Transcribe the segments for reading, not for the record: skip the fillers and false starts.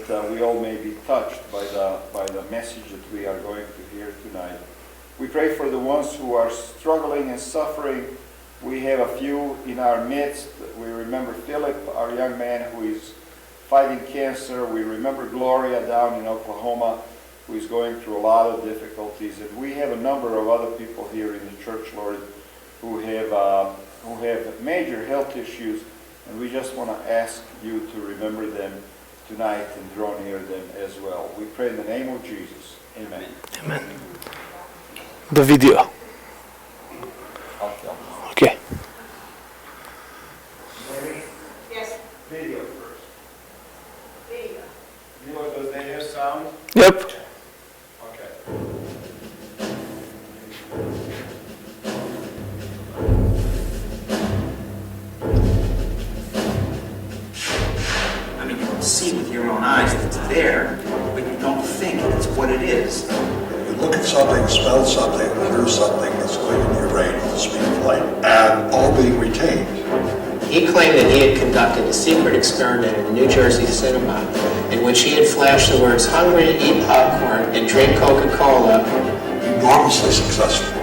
that we all may be touched by the message that we are going to hear tonight. We pray for the ones who are struggling and suffering. We have a few in our midst. We remember Philip, our young man who is fighting cancer. We remember Gloria down in Oklahoma, who is going through a lot of difficulties. And we have a number of other people here in the church, Lord, who have major health issues. And we just want to ask you to remember them tonight and draw near them as well. We pray in the name of Jesus. Amen. Amen. The video. Okay. Yes. Video first. Video. Does they have sound? Yep. See with your own eyes that it's there, but you don't think it's what it is. You look at something, smell something, hear something that's going in your brain with the speed of light, and all being retained. He claimed that he had conducted a secret experiment in a New Jersey cinema in which he had flashed the words "hungry to eat popcorn" and "drink Coca-Cola." Enormously successful.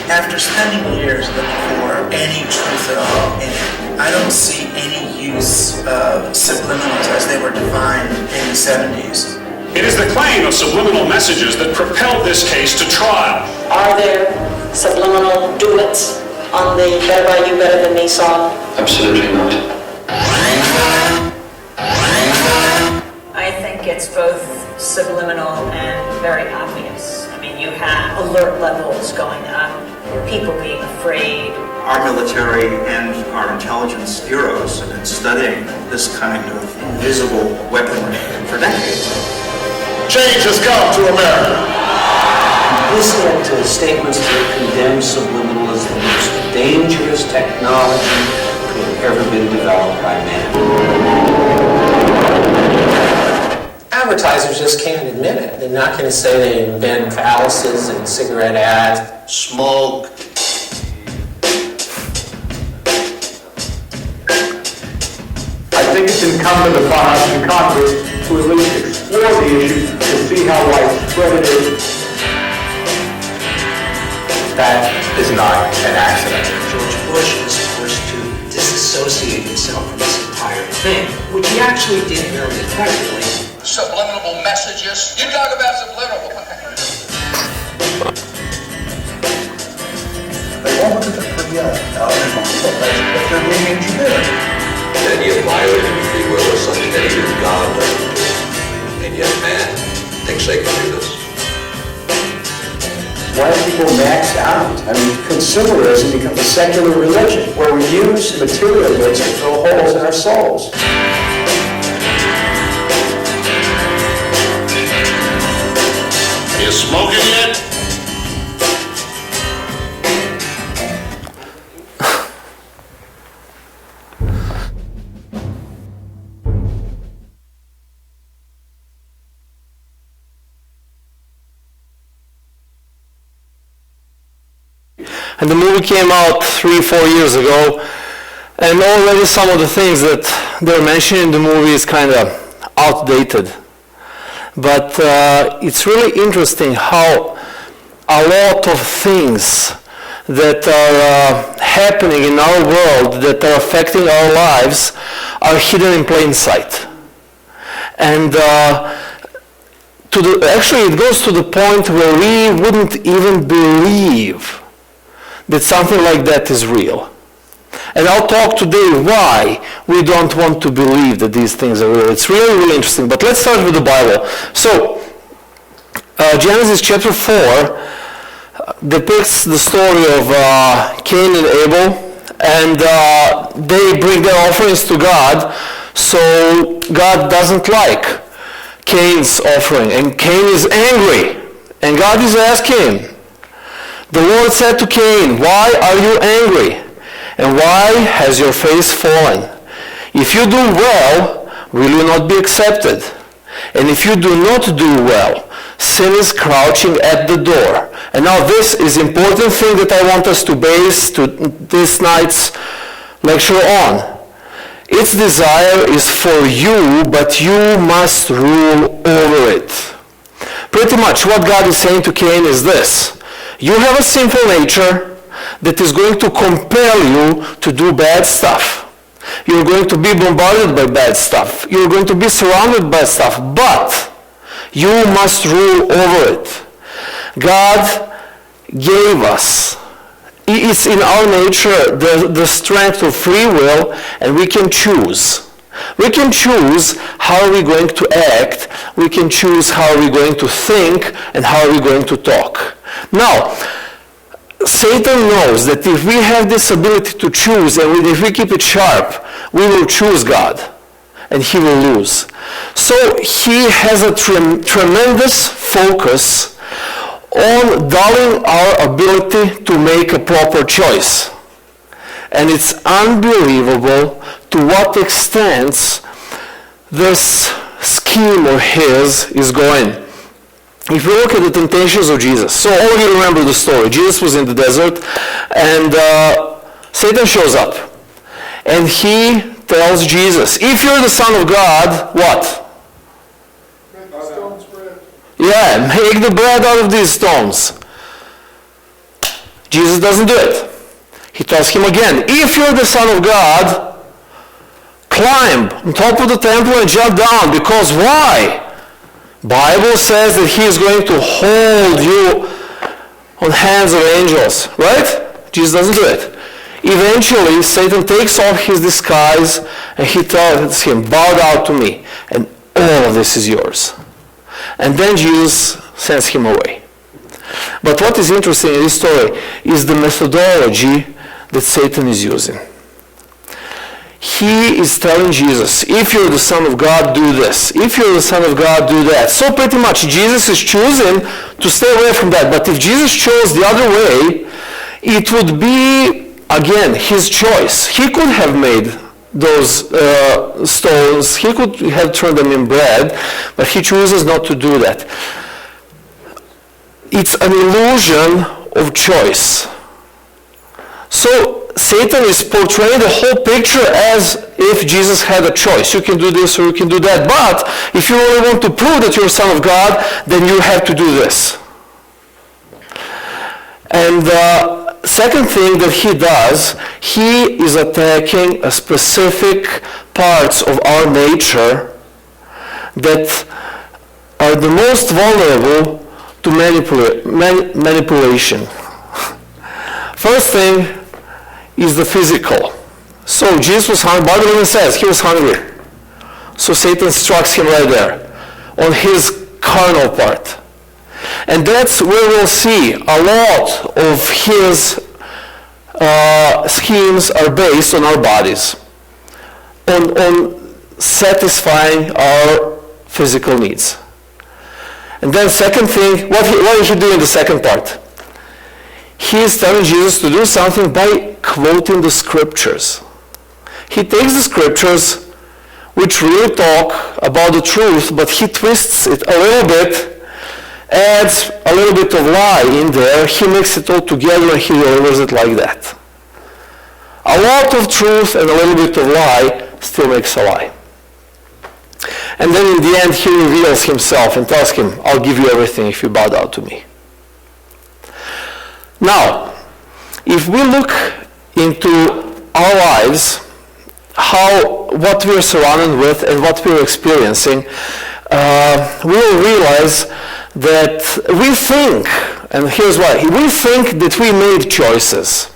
After spending years looking for any truth at all in it, I don't see any use of subliminals as they were defined in the 70s. It is the claim of subliminal messages that propelled this case to trial. Are there subliminal duets on the Better By You, Better Than Me song? Absolutely not. I think it's both subliminal and very obvious. I mean, you have alert levels going up, people being afraid. Our military and our intelligence bureaus have been studying this kind of invisible weaponry for decades. Change has come to America. Listen to statements that condemn subliminal as the most dangerous technology to have ever been developed by man. Advertisers just can't admit it. They're not going to say they embed phalluses in cigarette ads. Smoke. I think it's incumbent upon us in Congress to at least explore the issue to see how widespread it is. That is not an accident. George Bush was forced to disassociate himself from this entire thing, which he actually did very effectively. Subliminal messages. You talk about subliminal. They won't look at the pretty but they're being engineered. The idea of violating free will is something that even God doesn't do. And yet man thinks they can do this. Why are people maxed out? I mean, consumerism becomes a secular religion where we use material goods to fill holes in our souls. Are you smoking yet? And the movie came out 3-4 years ago, and already some of the things that they're mentioning in the movie is kind of outdated. But it's really interesting how a lot of things that are happening in our world that are affecting our lives are hidden in plain sight. And actually it goes to the point where we wouldn't even believe that something like that is real. And I'll talk today why we don't want to believe that these things are real. It's really, really interesting. But let's start with the Bible. So, Genesis chapter 4 depicts the story of Cain and Abel. And they bring their offerings to God. So God doesn't like Cain's offering. And Cain is angry. And God is asking him. The Lord said to Cain, "Why are you angry? And why has your face fallen? If you do well, will you not be accepted? And if you do not do well, sin is crouching at the door." And now this is an important thing that I want us to base this night's lecture on. Its desire is for you, but you must rule over it. Pretty much what God is saying to Cain is this. You have a sinful nature that is going to compel you to do bad stuff. You're going to be bombarded by bad stuff. You're going to be surrounded by stuff, but you must rule over it. God gave us, it's in our nature, the strength of free will, and we can choose. We can choose how are we going to act, we can choose how are we going to think, and how are we going to talk. Now, Satan knows that if we have this ability to choose, and if we keep it sharp, we will choose God, and he will lose. So he has a tremendous focus on dulling our ability to make a proper choice. And it's unbelievable to what extent this scheme of his is going. If you look at the temptations of Jesus, so all of you remember the story. Jesus was in the desert, and Satan shows up. And he tells Jesus, if you're the Son of God, what? Make the stones bread. Yeah, make the bread out of these stones. Jesus doesn't do it. He tells him again, if you're the Son of God, climb on top of the temple and jump down, because why? Bible says that he is going to hold you on hands of angels, right? Jesus doesn't do it. Eventually, Satan takes off his disguise and he tells him, bow down to me, and all of this is yours. And then Jesus sends him away. But what is interesting in this story is the methodology that Satan is using. He is telling Jesus, if you're the Son of God, do this. If you're the Son of God, do that. So pretty much Jesus is choosing to stay away from that. But if Jesus chose the other way, it would be, again, his choice. He could have made those stones, he could have turned them in bread, but he chooses not to do that. It's an illusion of choice. So Satan is portraying the whole picture as if Jesus had a choice. You can do this or you can do that. But if you really want to prove that you're a son of God, then you have to do this. And second thing that he does, he is attacking a specific parts of our nature that are the most vulnerable to manipulation. First thing is the physical. So Jesus was hungry. Bible even says he was hungry. So Satan strikes him right there on his carnal part. And that's where we'll see a lot of his schemes are based on our bodies, on satisfying our physical needs. And then second thing, what did he do in the second part? He is telling Jesus to do something by quoting the scriptures. He takes the scriptures, which really talk about the truth, but he twists it a little bit, adds a little bit of lie in there, he mixes it all together and he delivers it like that. A lot of truth and a little bit of lie still makes a lie. And then in the end he reveals himself and tells him, I'll give you everything if you bow down to me. Now, if we look into our lives, what we're surrounded with and what we're experiencing, we will realize that we think, and here's why, we think that we made choices.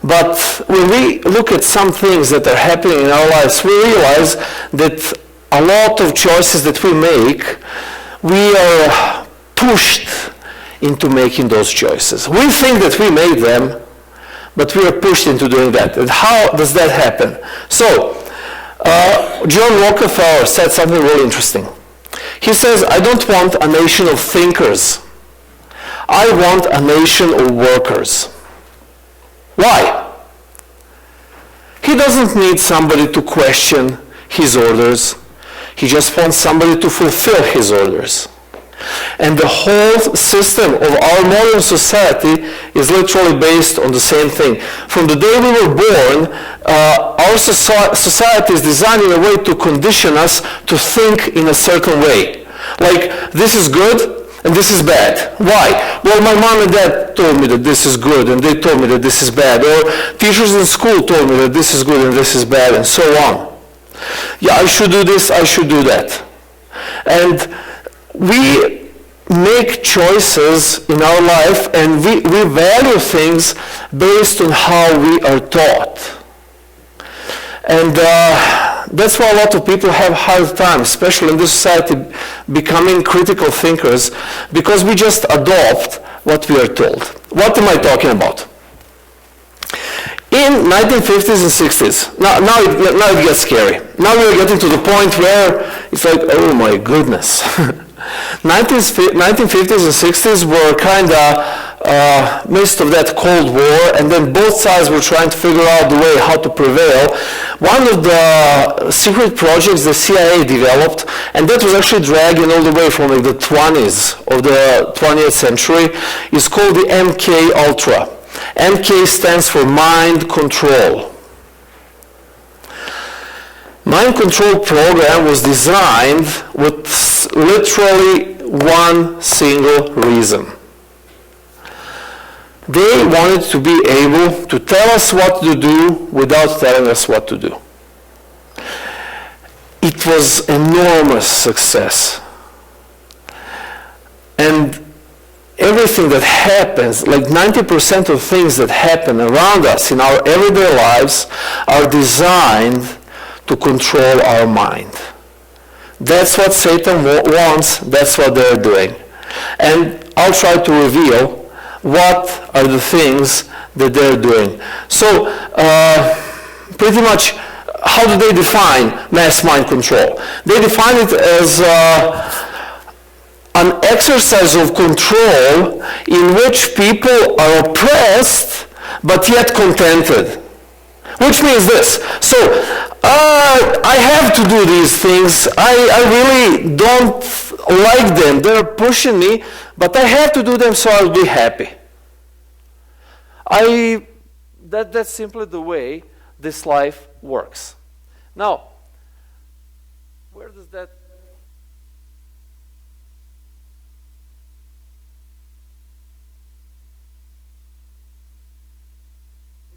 But when we look at some things that are happening in our lives, we realize that a lot of choices that we make, we are pushed into making those choices. We think that we made them, but we are pushed into doing that. And how does that happen? So, John Rockefeller said something really interesting. He says, I don't want a nation of thinkers. I want a nation of workers. Why? He doesn't need somebody to question his orders. He just wants somebody to fulfill his orders. And the whole system of our modern society is literally based on the same thing. From the day we were born, our society is designed in a way to condition us to think in a certain way. Like, this is good and this is bad. Why? Well, my mom and dad told me that this is good and they told me that this is bad. Or teachers in school told me that this is good and this is bad, and so on. Yeah, I should do this, I should do that. And we make choices in our life, and we value things based on how we are taught. And that's why a lot of people have hard time, especially in this society, becoming critical thinkers, because we just adopt what we are told. What am I talking about? In 1950s and 60s, now it gets scary. Now we're getting to the point where it's like, oh my goodness. 1950s and 60s were kind of midst of that Cold War, and then both sides were trying to figure out the way how to prevail. One of the secret projects the CIA developed, and that was actually dragging all the way from like the 20s of the 20th century, is called the MK Ultra. MK stands for mind control. Mind control program was designed with literally one single reason. They wanted to be able to tell us what to do without telling us what to do. It was enormous success. And everything that happens, like 90% of things that happen around us in our everyday lives are designed to control our mind. That's what Satan wants, that's what they're doing. And I'll try to reveal what are the things that they're doing. So, pretty much, how do they define mass mind control? They define it as an exercise of control in which people are oppressed but yet contented. Which means this. So, I have to do these things. I really don't like them. They're pushing me, but I have to do them so I'll be happy. That's simply the way this life works. Now, where does that...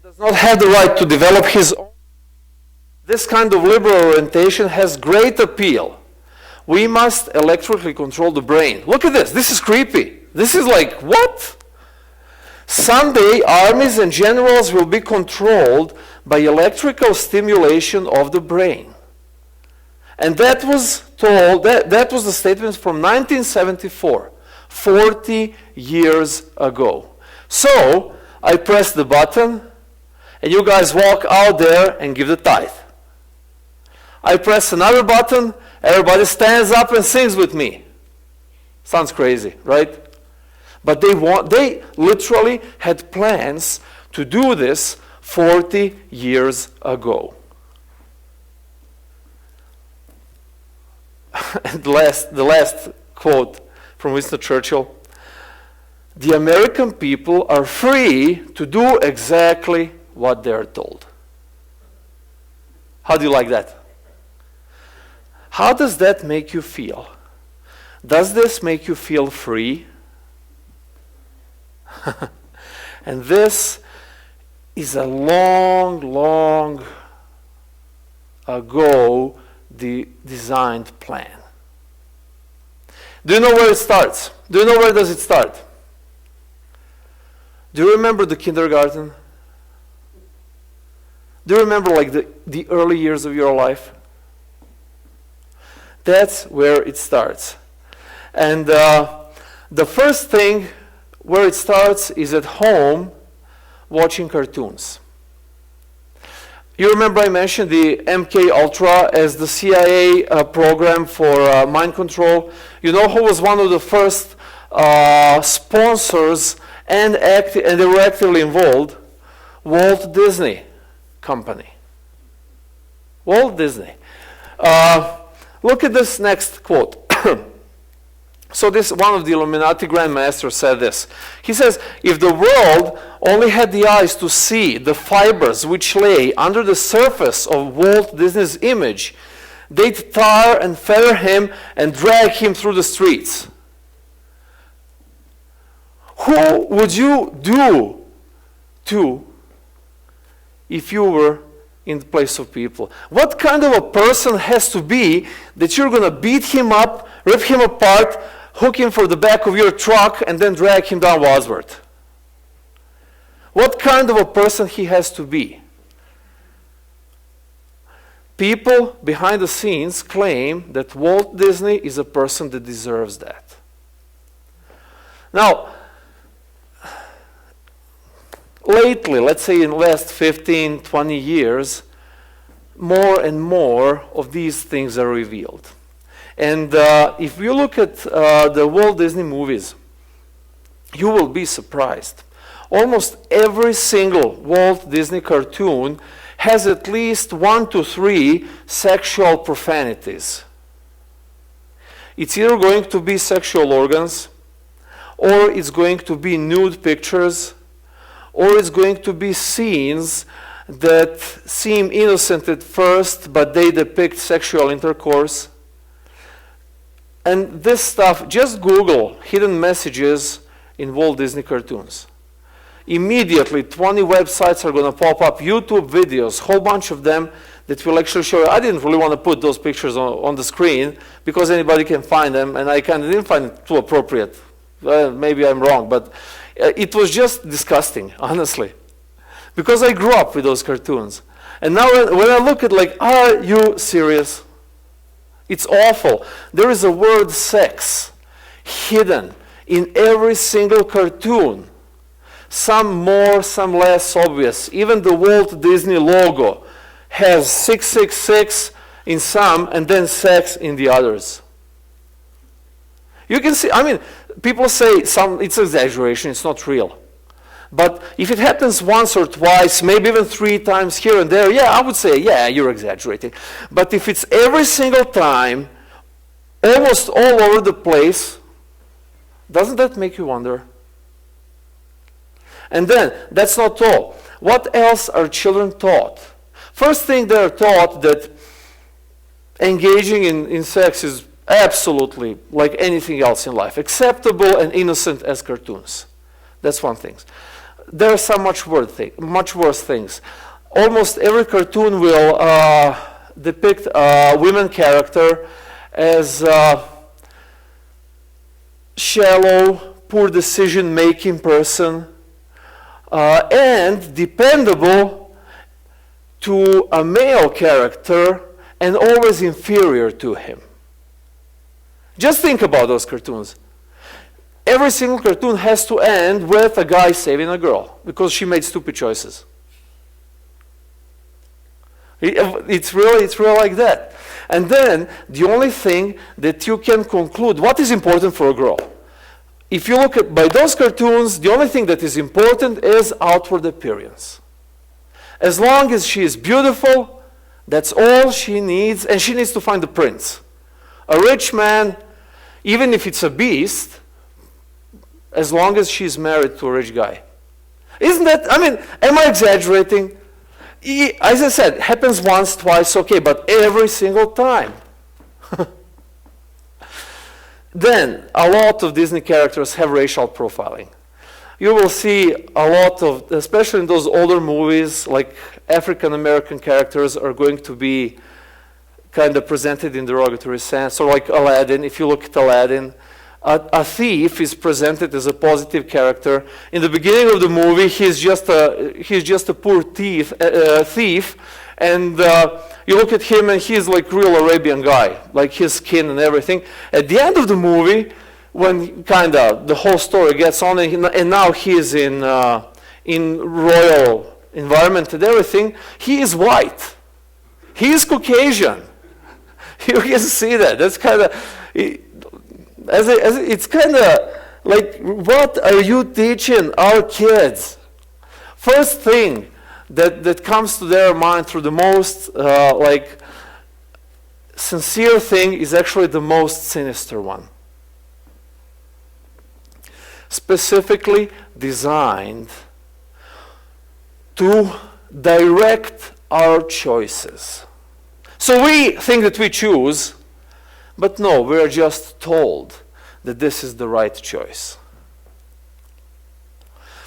does not have the right to develop his own. This kind of liberal orientation has great appeal. We must electrically control the brain. Look at this. This is creepy. This is like, what? Someday, armies and generals will be controlled by electrical stimulation of the brain. And that was told, that was the statement from 1974, 40 years ago. So, I press the button, and you guys walk out there and give the tithe. I press another button, everybody stands up and sings with me. Sounds crazy, right? But they literally had plans to do this 40 years ago. And the last quote from Winston Churchill: the American people are free to do exactly what they're told. How do you like that? How does that make you feel? Does this make you feel free? And this is a long, long ago designed plan. Do you know where it starts? Do you know where does it start? Do you remember the kindergarten? Do you remember like the early years of your life? That's where it starts. And the first thing where it starts is at home watching cartoons. You remember I mentioned the MK Ultra as the CIA program for mind control. You know who was one of the first sponsors and they were actively involved? Walt Disney Company. Walt Disney. Look at this next quote. So this, one of the Illuminati grandmasters said this. He says, if the world only had the eyes to see the fibers which lay under the surface of Walt Disney's image, they'd tar and feather him and drag him through the streets. Who would you do to if you were in the place of people? What kind of a person has to be that you're going to beat him up, rip him apart, hook him for the back of your truck, and then drag him down Wadsworth? What kind of a person he has to be? People behind the scenes claim that Walt Disney is a person that deserves that. Now, lately, let's say in the last 15, 20 years, more and more of these things are revealed. And if you look at the Walt Disney movies, you will be surprised. Almost every single Walt Disney cartoon has at least 1 to 3 sexual profanities. It's either going to be sexual organs, or it's going to be nude pictures, or it's going to be scenes that seem innocent at first, but they depict sexual intercourse. And this stuff, just Google hidden messages in Walt Disney cartoons. Immediately, 20 websites are going to pop up, YouTube videos, whole bunch of them that will actually show you. I didn't really want to put those pictures on the screen because anybody can find them, and I kind of didn't find it too appropriate. Maybe I'm wrong, but it was just disgusting, honestly, because I grew up with those cartoons. And now when I look at, like, are you serious? It's awful. There is a word sex hidden in every single cartoon. Some more, some less obvious. Even the Walt Disney logo has 666 in some and then sex in the others. You can see, I mean, people say it's exaggeration, it's not real. But if it happens once or twice, maybe even 3 times here and there, yeah, I would say, yeah, you're exaggerating. But if it's every single time, almost all over the place, doesn't that make you wonder? And then, that's not all. What else are children taught? First thing, they're taught that engaging in sex is absolutely, like anything else in life, acceptable and innocent as cartoons. That's one thing. There are some much worse things. Almost every cartoon will depict a women character as shallow, poor decision-making person, and dependable to a male character and always inferior to him. Just think about those cartoons. Every single cartoon has to end with a guy saving a girl because she made stupid choices. It's really like that. And then the only thing that you can conclude, what is important for a girl? If you look at by those cartoons, the only thing that is important is outward appearance. As long as she is beautiful, that's all she needs, and she needs to find the prince. A rich man, even if it's a beast, as long as she's married to a rich guy. Isn't that, I mean, am I exaggerating? As I said, happens once, twice, okay, but every single time. Then, a lot of Disney characters have racial profiling. You will see a lot of, especially in those older movies, like African American characters are going to be kind of presented in derogatory sense. So like Aladdin, if you look at Aladdin, a thief is presented as a positive character. In the beginning of the movie, he's just a poor thief, and you look at him and he's like real Arabian guy, like his skin and everything. At the end of the movie, when kind of the whole story gets on, and now he's in royal environment and everything, he is white. He is Caucasian. You can see that. That's kind of. It's kind of like, what are you teaching our kids? First thing that comes to their mind through the most sincere thing is actually the most sinister one. specifically designed to direct our choices. So we think that we choose, but no, we are just told that this is the right choice.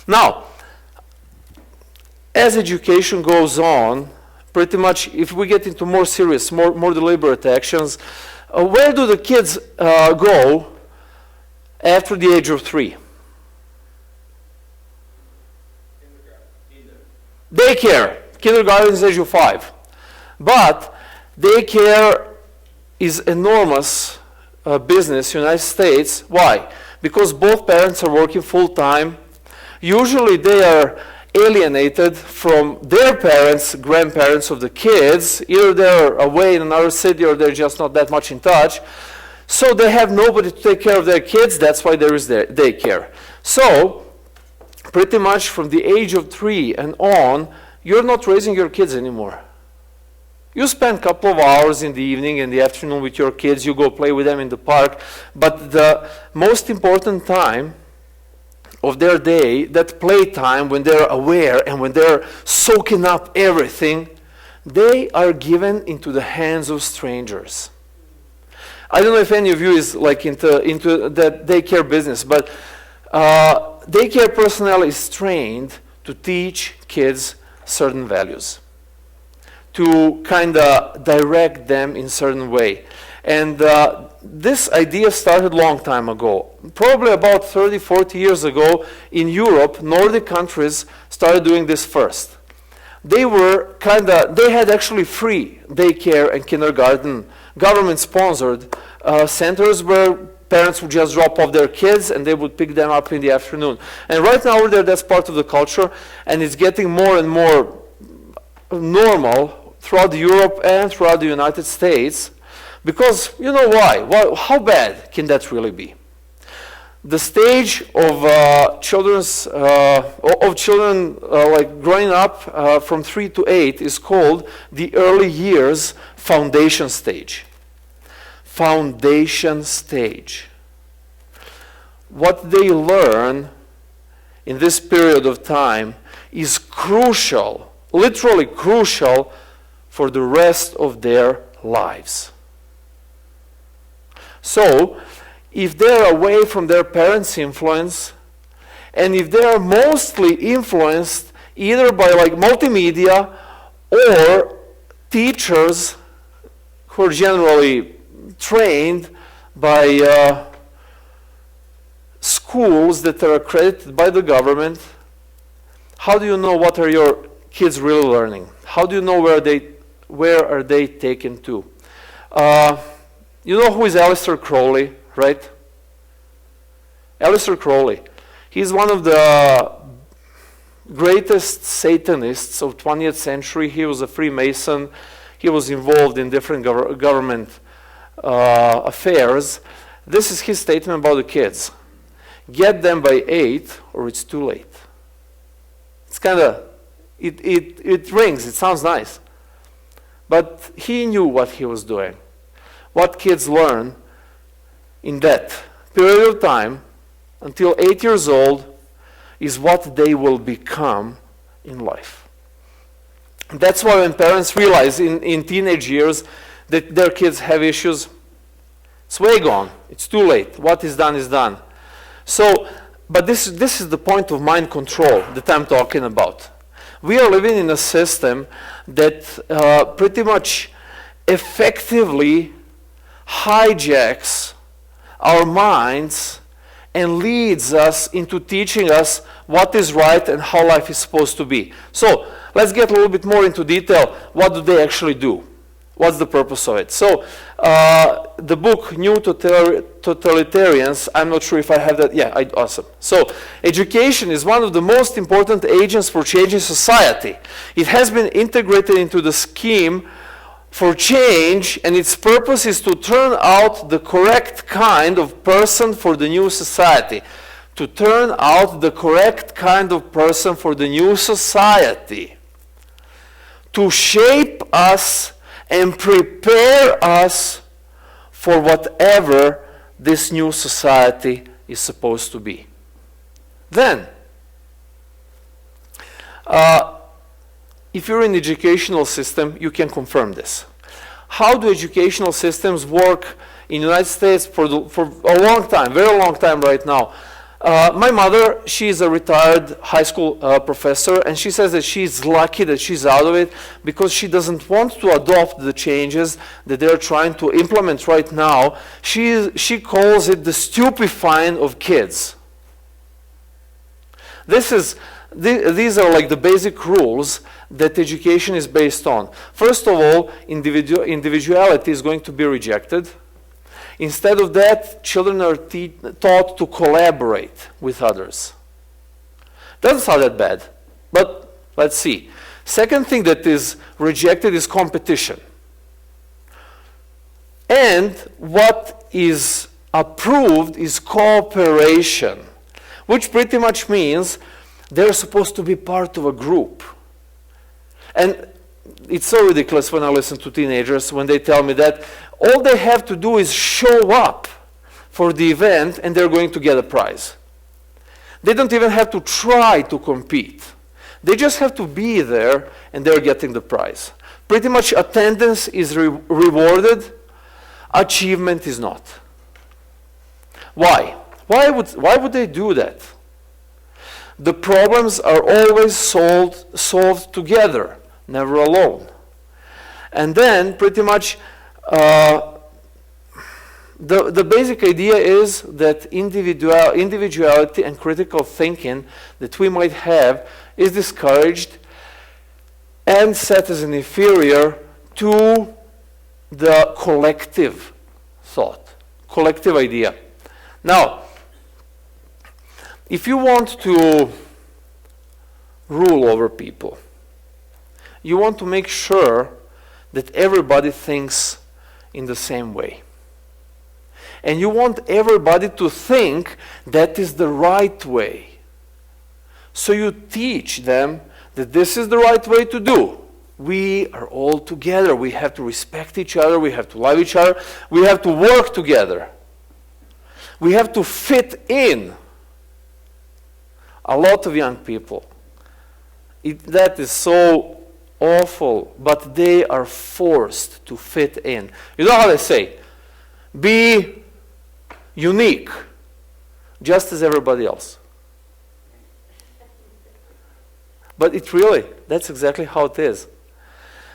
Now, as education goes on, pretty much if we get into more serious, more deliberate actions, where do the kids go after the age of 3? Daycare. Kindergarten is age of 5. But daycare is enormous business in the United States. Why? Because both parents are working full-time. Usually they are alienated from their parents, grandparents of the kids. Either they're away in another city or they're just not that much in touch. So they have nobody to take care of their kids. That's why there is daycare. So pretty much from the age of 3 and on, you're not raising your kids anymore. You spend a couple of hours in the evening and the afternoon with your kids. You go play with them in the park. But the most important time of their day, that playtime, when they're aware and when they're soaking up everything, they are given into the hands of strangers. I don't know if any of you is like into that daycare business, but daycare personnel is trained to teach kids certain values, to kind of direct them in certain way. And this idea started a long time ago. Probably about 30, 40 years ago in Europe, Nordic countries started doing this first. They had actually free daycare and kindergarten, government-sponsored centers where parents would just drop off their kids and they would pick them up in the afternoon. And right now over there, that's part of the culture, and it's getting more and more normal throughout Europe and throughout the United States. Because you know why? How bad can that really be? The stage of children like growing up from 3 to 8 is called the early years foundation stage. Foundation stage. What they learn in this period of time is crucial, literally crucial, for the rest of their lives. So, if they're away from their parents' influence, and if they are mostly influenced either by like multimedia or teachers who are generally trained by schools that are accredited by the government, how do you know what are your kids really learning? How do you know where are they taken to? You know who is Aleister Crowley, right? Aleister Crowley. He's one of the greatest Satanists of 20th century. He was a Freemason. He was involved in different government affairs. This is his statement about the kids. Get them by 8 or it's too late. It's kind of, it rings, it sounds nice. But he knew what he was doing. What kids learn in that period of time until 8 years old is what they will become in life. That's why when parents realize in teenage years that their kids have issues, it's way gone. It's too late. What is done is done. So, but this is the point of mind control that I'm talking about. We are living in a system that pretty much effectively hijacks our minds and leads us into teaching us what is right and how life is supposed to be. So let's get a little bit more into detail. What do they actually do? What's the purpose of it? So the book New Totalitarians, I'm not sure if I have that. Yeah, awesome. So education is one of the most important agents for changing society. It has been integrated into the scheme for change, and its purpose is to turn out the correct kind of person for the new society. To turn out the correct kind of person for the new society. To shape us and prepare us for whatever this new society is supposed to be. Then, if you're in the educational system, you can confirm this. How do educational systems work in the United States for a long time, very long time right now? My mother, she's a retired high school professor, and she says that she's lucky that she's out of it because she doesn't want to adopt the changes that they're trying to implement right now. She calls it the stupefying of kids. These are like the basic rules that education is based on. First of all, individuality is going to be rejected. Instead of that, children are taught to collaborate with others. Doesn't sound that bad, but let's see. Second thing that is rejected is competition. And what is approved is cooperation, which pretty much means they're supposed to be part of a group. And it's so ridiculous when I listen to teenagers when they tell me that all they have to do is show up for the event and they're going to get a prize. They don't even have to try to compete. They just have to be there and they're getting the prize. Pretty much attendance is rewarded, achievement is not. Why? Why would they do that? The problems are always solved together, never alone. And then pretty much the basic idea is that individuality and critical thinking that we might have is discouraged and set as an inferior to the collective thought, collective idea. Now, if you want to rule over people, you want to make sure that everybody thinks in the same way. And you want everybody to think that is the right way. So you teach them that this is the right way to do. We are all together. We have to respect each other. We have to love each other. We have to work together. We have to fit in. A lot of young people, that is so awful, but they are forced to fit in. You know how they say, be unique, just as everybody else. But it really, that's exactly how it is.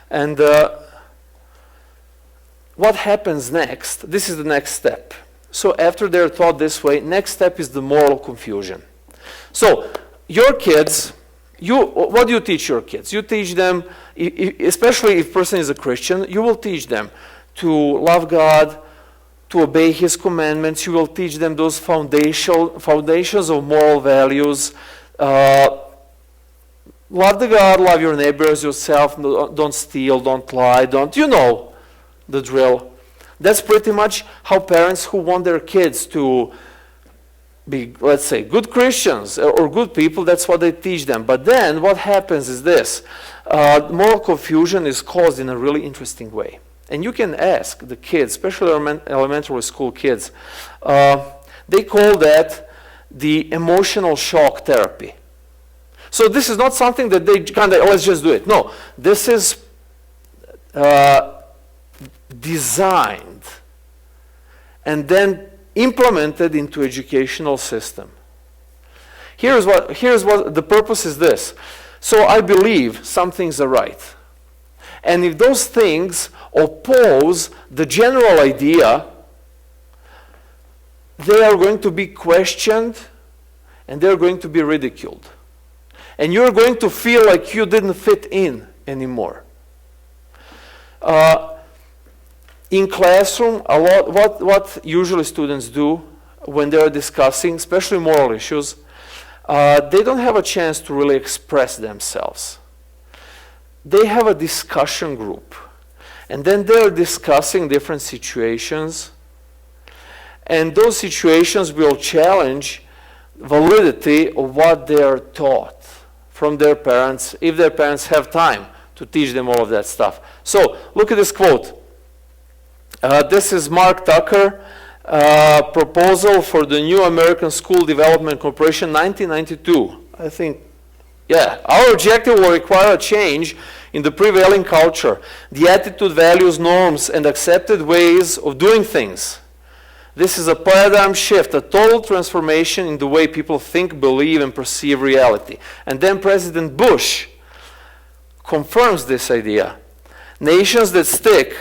And what happens next? This is the next step. So after they're taught this way, next step is the moral confusion. So your kids, what do you teach your kids? You teach them, especially if a person is a Christian, you will teach them to love God, to obey His commandments. You will teach them those foundations of moral values. Love the God, love your neighbor as yourself, don't steal, don't lie, you know the drill. That's pretty much how parents who want their kids to be, let's say, good Christians or good people, that's what they teach them. But then what happens is this. Moral confusion is caused in a really interesting way. And you can ask the kids, especially elementary school kids, they call that the emotional shock therapy. So this is not something that they kind of, let's just do it. No, this is designed and then implemented into educational system. Here's what the purpose is this. So I believe some things are right. And if those things oppose the general idea, they are going to be questioned and they're going to be ridiculed. And you're going to feel like you didn't fit in anymore. In classroom, a lot, what usually students do when they're discussing, especially moral issues, they don't have a chance to really express themselves. They have a discussion group. And then they're discussing different situations. And those situations will challenge validity of what they are taught from their parents, if their parents have time to teach them all of that stuff. So, look at this quote. This is Mark Tucker. proposal for the new American School Development Corporation, 1992. I think, yeah, our objective will require a change in the prevailing culture, the attitude, values, norms, and accepted ways of doing things. This is a paradigm shift, a total transformation in the way people think, believe, and perceive reality. And then President Bush confirms this idea. Nations that stick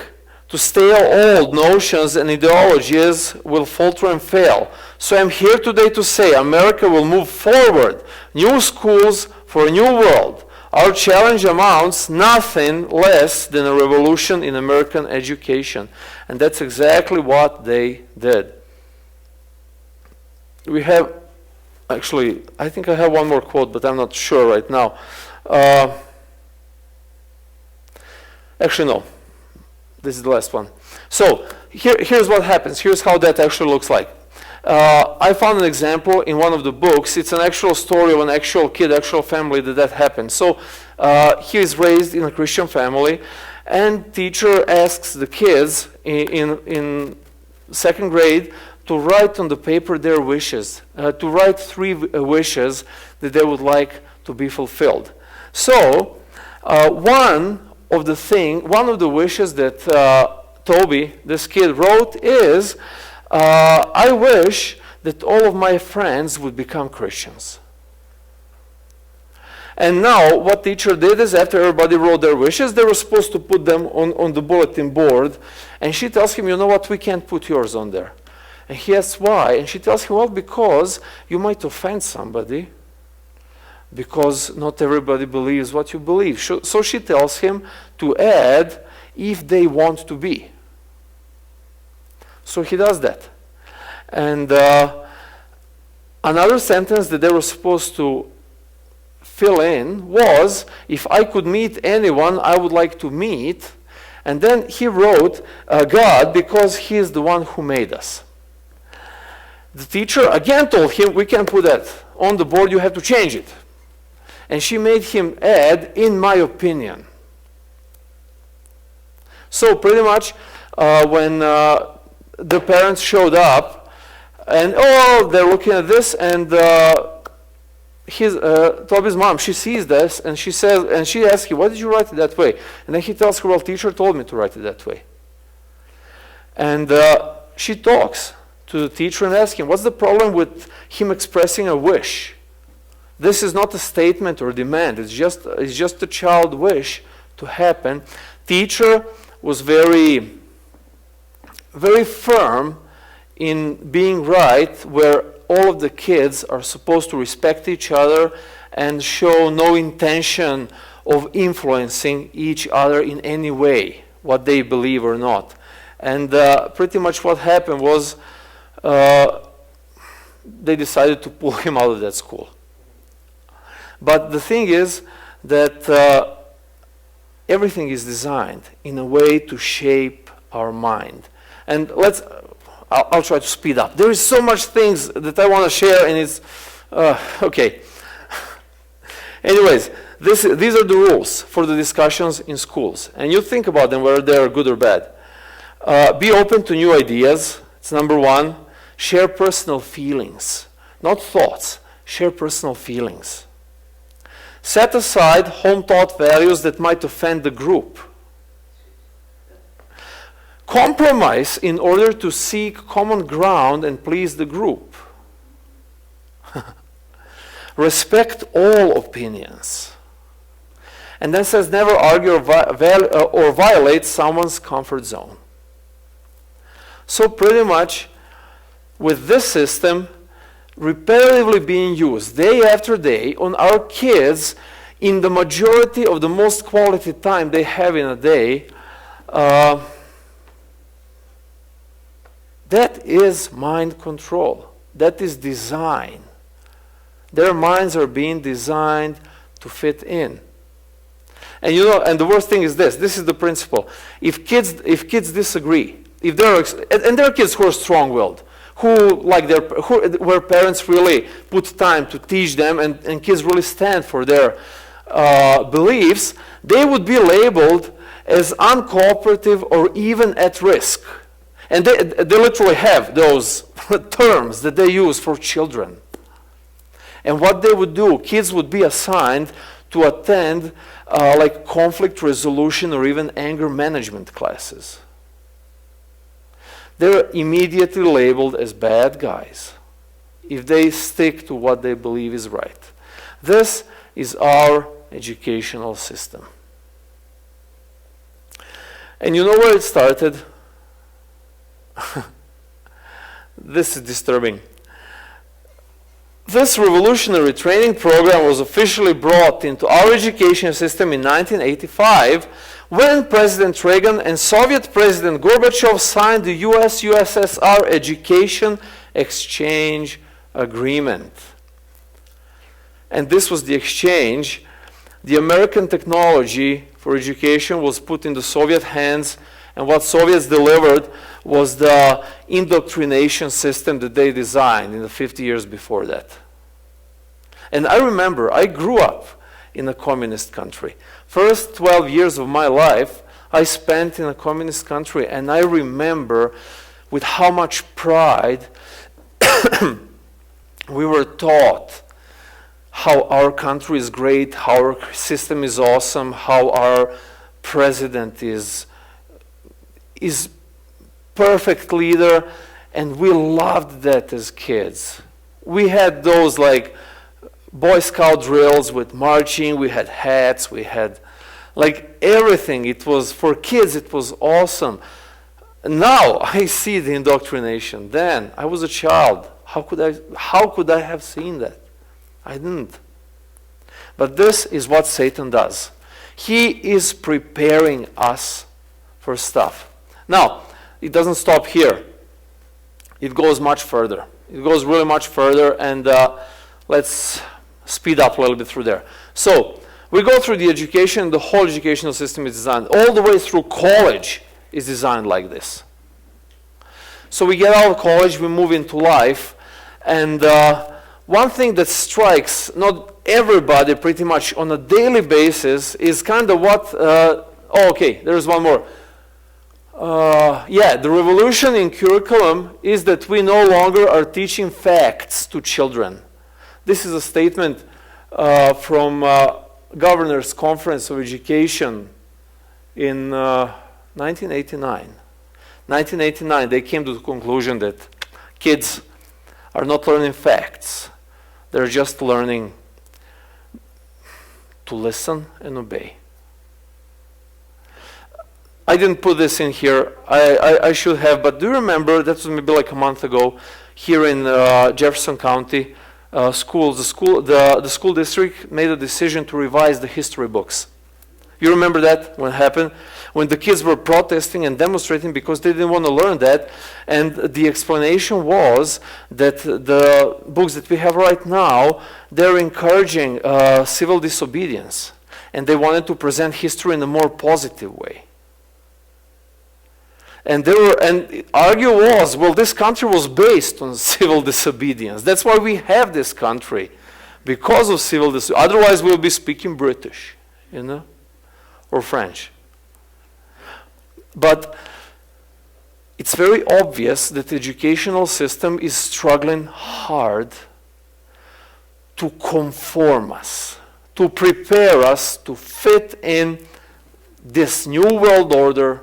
to stale old notions and ideologies will falter and fail. So I'm here today to say America will move forward. New schools for a new world. Our challenge amounts nothing less than a revolution in American education. And that's exactly what they did. We have, actually, I think I have one more quote, but I'm not sure right now. Actually, no. This is the last one. So here's what happens. Here's how that actually looks like. I found an example in one of the books. It's an actual story of an actual kid, actual family that happened. So he is raised in a Christian family, and teacher asks the kids in second grade to write on the paper their wishes, to write 3 wishes that they would like to be fulfilled. So one of the wishes that Toby, this kid, wrote is, I wish that all of my friends would become Christians. And now what teacher did is, after everybody wrote their wishes, they were supposed to put them on the bulletin board. And she tells him, you know what, we can't put yours on there. And he asks why. And she tells him, well, because you might offend somebody. Because not everybody believes what you believe. So she tells him to add, if they want to be. So he does that. And another sentence that they were supposed to fill in was, if I could meet anyone I would like to meet. And then he wrote, God, because he is the one who made us. The teacher again told him, we can't put that on the board, you have to change it. And she made him add, in my opinion. So pretty much when the parents showed up, and they're looking at this, and Toby's mom, she sees this, and she says, and she asks him, why did you write it that way? And then he tells her, well, teacher told me to write it that way. And she talks to the teacher and asks him, what's the problem with him expressing a wish? This is not a statement or demand. It's just a child wish to happen. Teacher was very, very firm in being right, where all of the kids are supposed to respect each other and show no intention of influencing each other in any way, what they believe or not. And pretty much what happened was they decided to pull him out of that school. But the thing is that everything is designed in a way to shape our mind. And I'll try to speed up. There is so much things that I want to share, and it's, okay. Anyways, these are the rules for the discussions in schools. And you think about them, whether they're good or bad. Be open to new ideas. It's number 1. Share personal feelings, not thoughts. Share personal feelings. Set aside home-taught values that might offend the group. Compromise in order to seek common ground and please the group. Respect all opinions. And then says never argue or violate someone's comfort zone. So pretty much with this system repetitively being used day after day on our kids in the majority of the most quality time they have in a day, that is mind control. That is design. Their minds are being designed to fit in. And you know, and the worst thing is this. This is the principle. If kids disagree, if there are kids who are strong-willed, where parents really put time to teach them, and kids really stand for their beliefs, they would be labeled as uncooperative or even at risk. And they literally have those terms that they use for children. And what they would do, kids would be assigned to attend like conflict resolution or even anger management classes. They're immediately labeled as bad guys if they stick to what they believe is right. This is our educational system. And you know where it started? This is disturbing. This revolutionary training program was officially brought into our education system in 1985 when President Reagan and Soviet President Gorbachev signed the US-USSR Education Exchange Agreement. And this was the exchange. The American technology for education was put in the Soviet hands, and what Soviets delivered was the indoctrination system that they designed in the 50 years before that. And I remember, I grew up in a communist country. First 12 years of my life, I spent in a communist country, and I remember with how much pride we were taught how our country is great, how our system is awesome, how our president is perfect leader, and we loved that as kids. We had those like Boy Scout drills with marching, we had hats, we had like everything. It was, for kids, it was awesome. Now I see the indoctrination. Then I was a child. How could I have seen that? I didn't. But this is what Satan does. He is preparing us for stuff. Now, it doesn't stop here. It goes much further. It goes really much further, and let's speed up a little bit through there. So, we go through the education. The whole educational system is designed. All the way through college is designed like this. So we get out of college, we move into life, and one thing that strikes not everybody pretty much on a daily basis is kind of what, okay, there's one more. Yeah, the revolution in curriculum is that we no longer are teaching facts to children. This is a statement from Governor's Conference of Education in 1989. 1989, they came to the conclusion that kids are not learning facts. They're just learning to listen and obey. I didn't put this in here. I should have, but do you remember, that was maybe like a month ago, here in Jefferson County, the school district made a decision to revise the history books. You remember that, when it happened? When the kids were protesting and demonstrating because they didn't want to learn that, and the explanation was that the books that we have right now, they're encouraging civil disobedience, and they wanted to present history in a more positive way. And the argument was, well, this country was based on civil disobedience. That's why we have this country, because of civil disobedience. Otherwise, we'll be speaking British, you know, or French. But it's very obvious that the educational system is struggling hard to conform us, to prepare us to fit in this new world order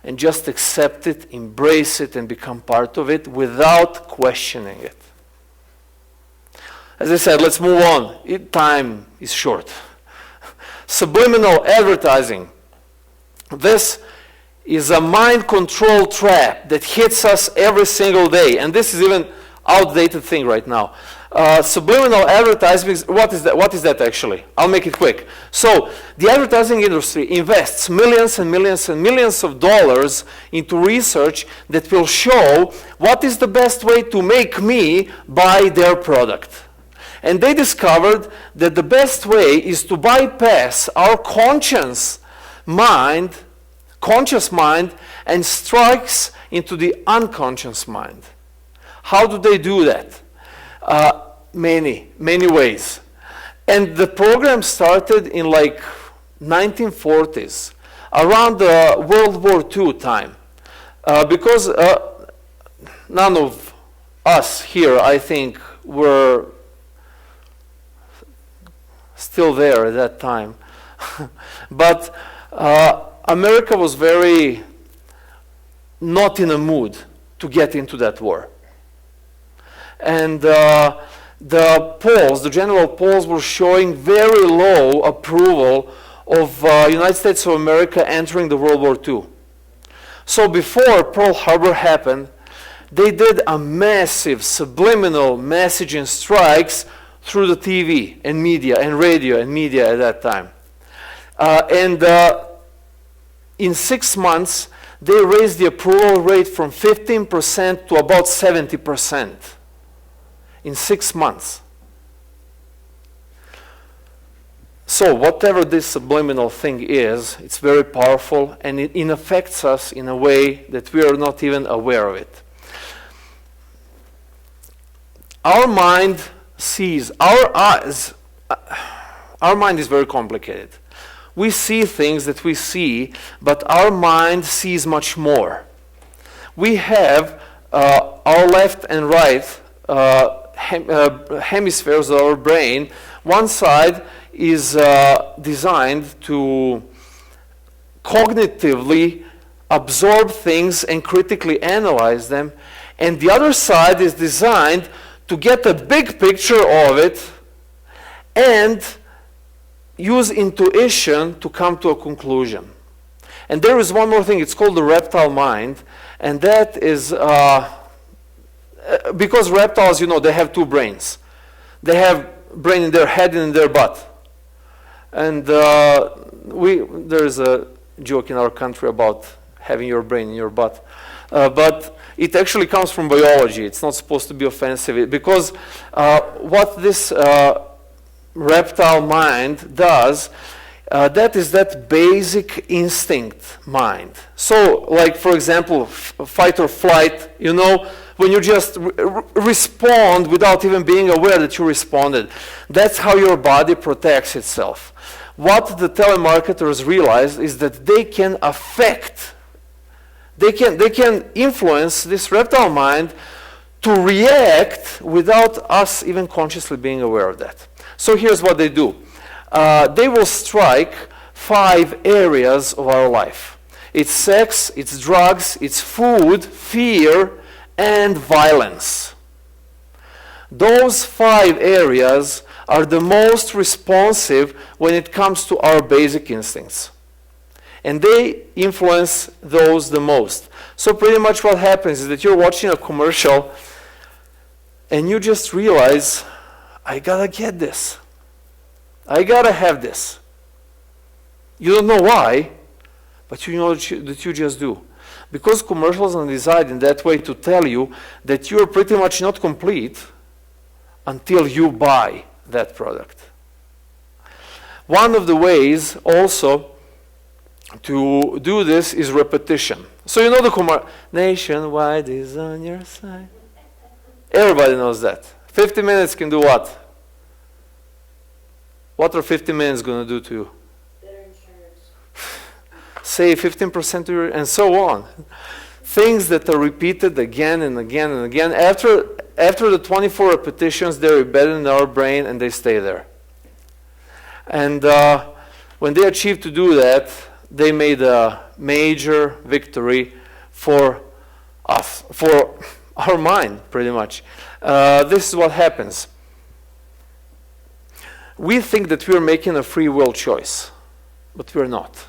and just accept it, embrace it, and become part of it without questioning it. As I said, let's move on. Time is short. Subliminal advertising. This is a mind control trap that hits us every single day. And this is even outdated thing right now. Subliminal advertising, what is that? What is that actually? I'll make it quick. So the advertising industry invests millions and millions and millions of dollars into research that will show what is the best way to make me buy their product. And they discovered that the best way is to bypass our conscious mind, and strikes into the unconscious mind. How do they do that? Many ways. And the program started in like 1940s, around the World War II time. because none of us here, I think, were still there at that time. But America was very not in a mood to get into that war. And the polls, the general polls, were showing very low approval of United States of America entering the World War II. So before Pearl Harbor happened, they did a massive subliminal messaging strikes through the TV and media and radio and media at that time. And in 6 months, they raised the approval rate from 15% to about 70% in 6 months. So whatever this subliminal thing is, it's very powerful, and it affects us in a way that we are not even aware of it. Our mind sees, our mind is very complicated. We see things that we see, but our mind sees much more. We have our left and right hemispheres of our brain. One side is designed to cognitively absorb things and critically analyze them, and the other side is designed to get a big picture of it and use intuition to come to a conclusion. And there is one more thing, it's called the reptile mind, and that is because reptiles, you know, they have two brains. They have brain in their head and in their butt. And there is a joke in our country about having your brain in your butt. But it actually comes from biology. It's not supposed to be offensive. Because what this reptile mind does, that is that basic instinct mind. So, like, for example, fight or flight, you know, when you just respond without even being aware that you responded. That's how your body protects itself. What the telemarketers realize is that they can affect, they can influence this reptile mind to react without us even consciously being aware of that. So here's what they do. They will strike 5 areas of our life. It's sex, it's drugs, it's food, fear, and violence. Those 5 areas are the most responsive when it comes to our basic instincts. And they influence those the most. So pretty much what happens is that you're watching a commercial and you just realize, I gotta get this. I gotta have this. You don't know why, but you know that you just do. Because commercials are designed in that way to tell you that you're pretty much not complete until you buy that product. One of the ways also to do this is repetition. So you know the commercial, nationwide is on your side. Everybody knows that. 50 minutes can do what? What are 50 minutes going to do to you? Better insurance. Save 15% to your, and so on. Things that are repeated again and again and again. After the 24 repetitions, they're embedded in our brain and they stay there. And when they achieved to do that, they made a major victory for us, for our mind, pretty much. This is what happens. We think that we are making a free will choice, but we're not.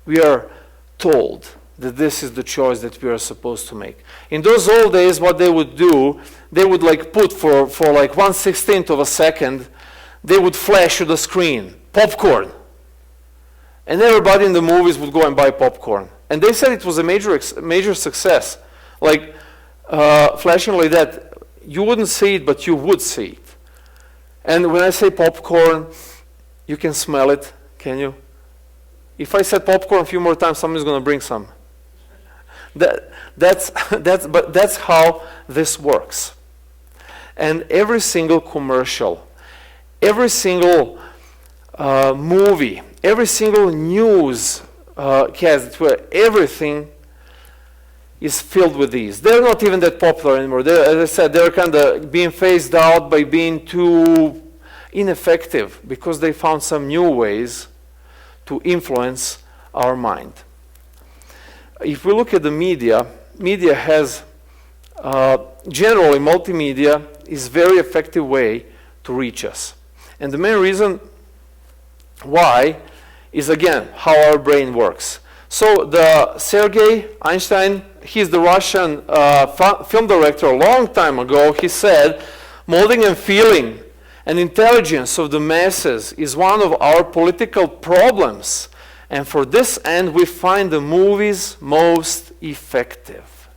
We are told that this is the choice that we are supposed to make. In those old days, what they would do, they would like put for like 1/16 of a second, they would flash to the screen, popcorn. And everybody in the movies would go and buy popcorn. And they said it was a major success. Like flashing like that, you wouldn't see it, but you would see it. And when I say popcorn, you can smell it, can you? If I said popcorn a few more times, somebody's going to bring some. That's how this works. And every single commercial, every single movie, every single news cast, where everything is filled with these. They're not even that popular anymore. As I said, they're kind of being phased out by being too ineffective because they found some new ways to influence our mind. If we look at the media, media has generally multimedia is a very effective way to reach us. And the main reason why is, again, how our brain works. So the Sergei Einstein, he's the Russian film director a long time ago, he said, molding and feeling and intelligence of the masses is one of our political problems. And for this end, we find the movies most effective.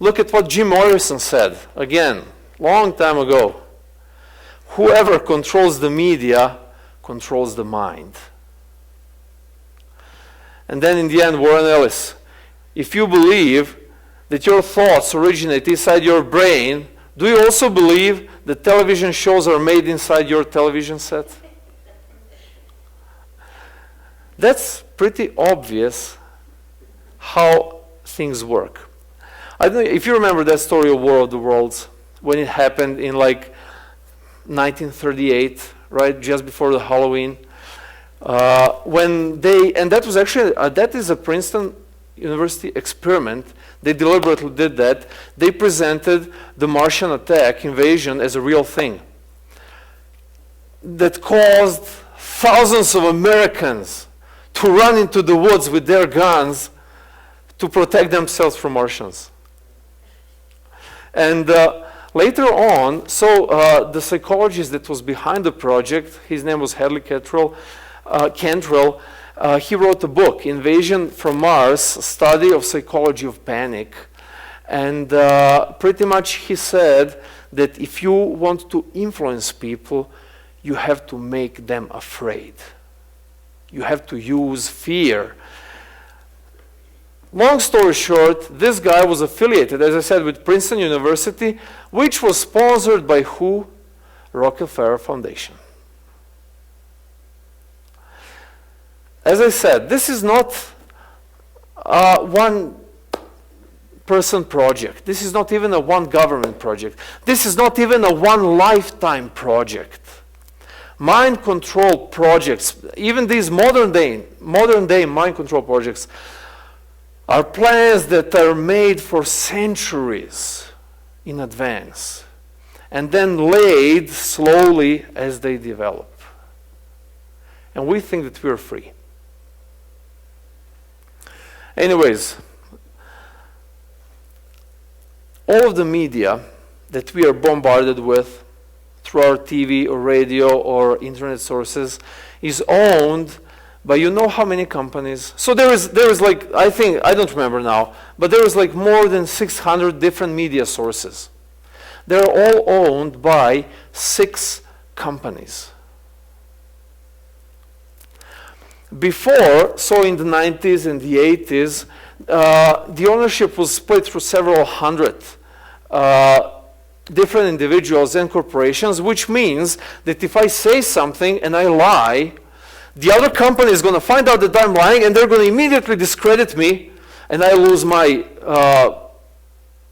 Look at what Jim Morrison said, again, long time ago. Whoever controls the media controls the mind. And then in the end, Warren Ellis, if you believe that your thoughts originate inside your brain, do you also believe that television shows are made inside your television set? That's pretty obvious how things work. I don't know if you remember that story of War of the Worlds, when it happened in like 1938, right, just before the Halloween. And that was actually, that is a Princeton University experiment. They deliberately did that. They presented the Martian attack, invasion, as a real thing that caused thousands of Americans to run into the woods with their guns to protect themselves from Martians. And later on, so the psychologist that was behind the project, his name was Hadley Cantrell, he wrote a book, Invasion from Mars, Study of Psychology of Panic. And pretty much he said that if you want to influence people, you have to make them afraid. You have to use fear. Long story short, this guy was affiliated, as I said, with Princeton University, which was sponsored by who? Rockefeller Foundation. As I said, this is not a one-person project. This is not even a one-government project. This is not even a one-lifetime project. Mind control projects, even these modern day mind control projects, are plans that are made for centuries in advance and then laid slowly as they develop. And we think that we're free. Anyways, all of the media that we are bombarded with through our TV or radio or internet sources is owned by you know how many companies? So there is like, I don't remember now, but there is like more than 600 different media sources. They're all owned by 6 companies. Before, so in the 90s and the 80s, the ownership was split through several hundred different individuals and corporations, which means that if I say something and I lie, the other company is going to find out that I'm lying and they're going to immediately discredit me, and I lose my,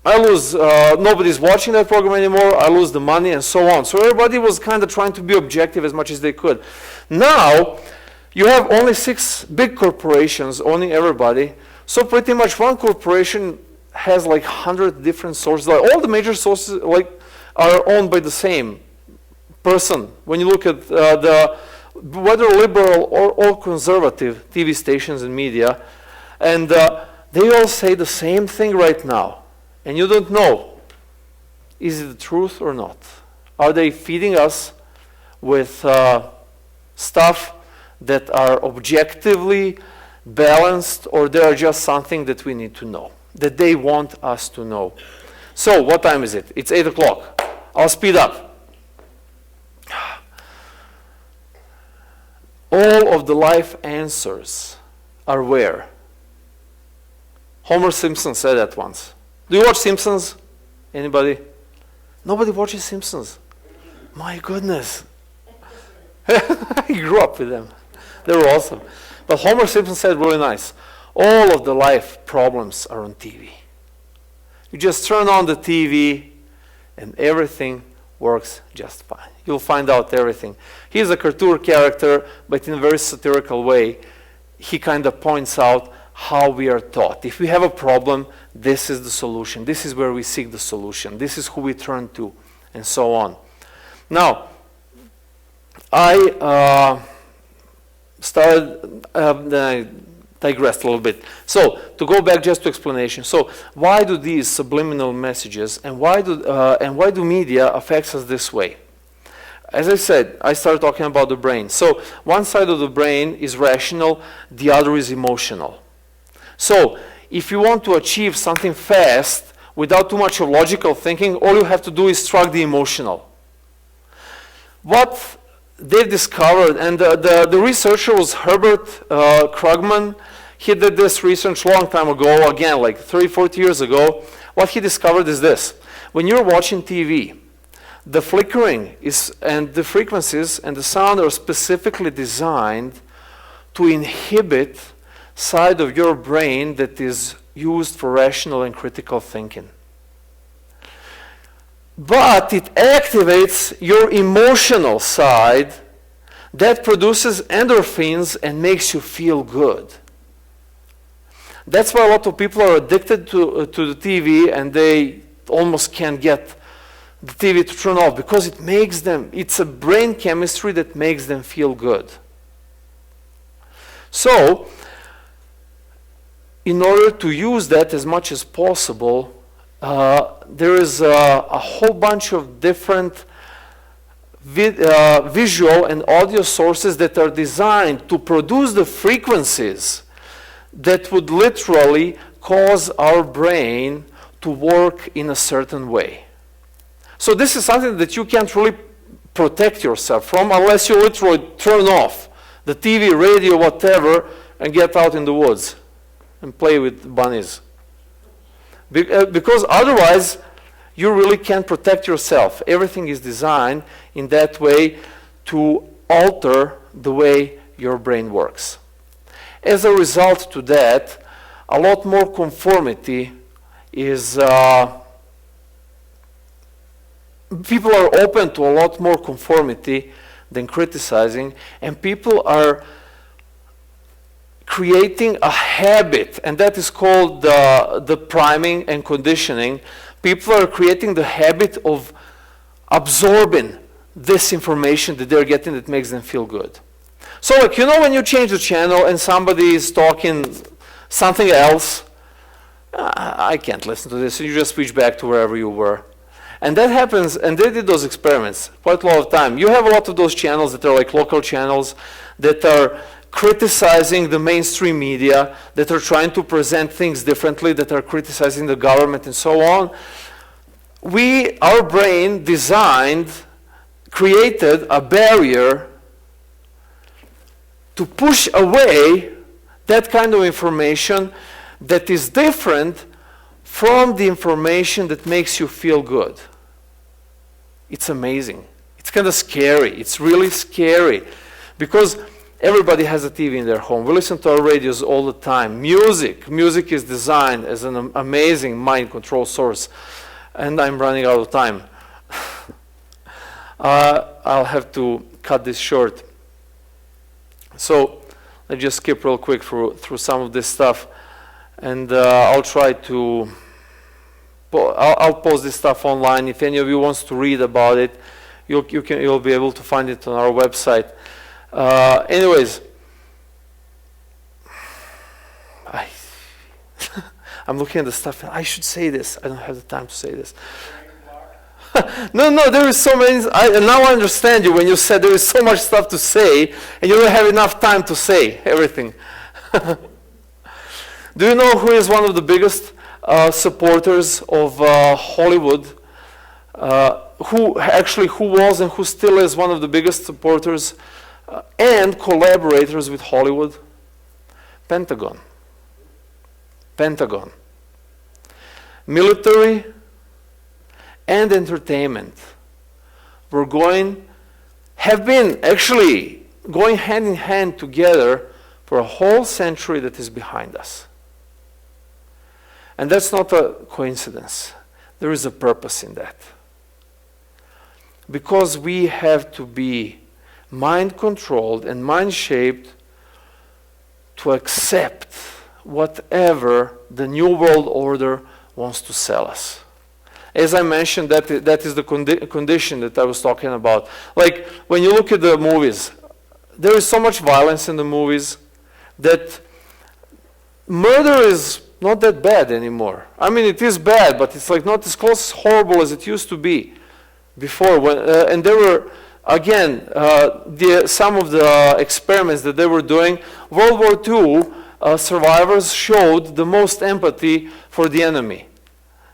nobody's watching that program anymore, I lose the money and so on. So everybody was kind of trying to be objective as much as they could. Now, you have only 6 big corporations owning everybody, so pretty much one corporation has like 100 different sources. Like all the major sources are owned by the same person. When you look at whether liberal or conservative TV stations and media, and they all say the same thing right now. And you don't know, is it the truth or not? Are they feeding us with stuff that are objectively balanced, or they are just something that we need to know, that they want us to know? So what time is it? It's 8 o'clock. I'll speed up. All of the life answers are where? Homer Simpson said that once. Do you watch Simpsons? Anybody? Nobody watches Simpsons. My goodness. I grew up with them. They were awesome. But Homer Simpson said really nice. All of the life problems are on TV. You just turn on the TV and everything works just fine. You'll find out everything. He's a cartoon character, but in a very satirical way. He kind of points out how we are taught. If we have a problem, this is the solution. This is where we seek the solution. This is who we turn to, and so on. Now, I then I digressed a little bit. So, to go back just to explanation. So, why do these subliminal messages and why do media affects us this way? As I said, I started talking about the brain. So, one side of the brain is rational, the other is emotional. So, if you want to achieve something fast without too much of logical thinking, all you have to do is strike the emotional. What they've discovered, and the researcher was Herbert Krugman. He did this research a long time ago, again, like 30, 40 years ago. What he discovered is this. When you're watching TV, the flickering and the frequencies and the sound are specifically designed to inhibit side of your brain that is used for rational and critical thinking. But it activates your emotional side that produces endorphins and makes you feel good. That's why a lot of people are addicted to the TV and they almost can't get the TV to turn off because it's a brain chemistry that makes them feel good. So, in order to use that as much as possible, there is a whole bunch of different visual and audio sources that are designed to produce the frequencies that would literally cause our brain to work in a certain way. So this is something that you can't really protect yourself from unless you literally turn off the TV, radio, whatever, and get out in the woods and play with bunnies. Because otherwise, you really can't protect yourself. Everything is designed in that way to alter the way your brain works. As a result to that, a lot more conformity is, people are open to a lot more conformity than criticizing, and people are creating a habit, and that is called the priming and conditioning. People are creating the habit of absorbing this information that they're getting that makes them feel good. So, like, you know, when you change the channel and somebody is talking something else, I can't listen to this, and you just switch back to wherever you were. And that happens, and they did those experiments quite a lot of time. You have a lot of those channels that are like local channels that are criticizing the mainstream media, that are trying to present things differently, that are criticizing the government and so on. Our brain created a barrier to push away that kind of information that is different from the information that makes you feel good. It's amazing. It's kind of scary. It's really scary because everybody has a TV in their home. We listen to our radios all the time. Music is designed as an amazing mind control source. And I'm running out of time. I'll have to cut this short. So let's just skip real quick through some of this stuff. And I'll try to, I'll post this stuff online. If any of you wants to read about it, you'll be able to find it on our website. Anyways, I'm looking at the stuff. I should say this. I don't have the time to say this. No, there is so many. Now I understand you when you said there is so much stuff to say, and you don't have enough time to say everything. Do you know who is one of the biggest supporters of Hollywood? Who was and who still is one of the biggest supporters and collaborators with Hollywood? Pentagon. Military and entertainment have been actually going hand in hand together for a whole century that is behind us. And that's not a coincidence. There is a purpose in that. Because we have to be mind-controlled and mind-shaped to accept whatever the New World Order wants to sell us. As I mentioned, that is the condition that I was talking about. Like, when you look at the movies, there is so much violence in the movies that murder is not that bad anymore. I mean, it is bad, but it's like not as close, horrible as it used to be before. And there were, again, some of the experiments that they were doing. World War II survivors showed the most empathy for the enemy.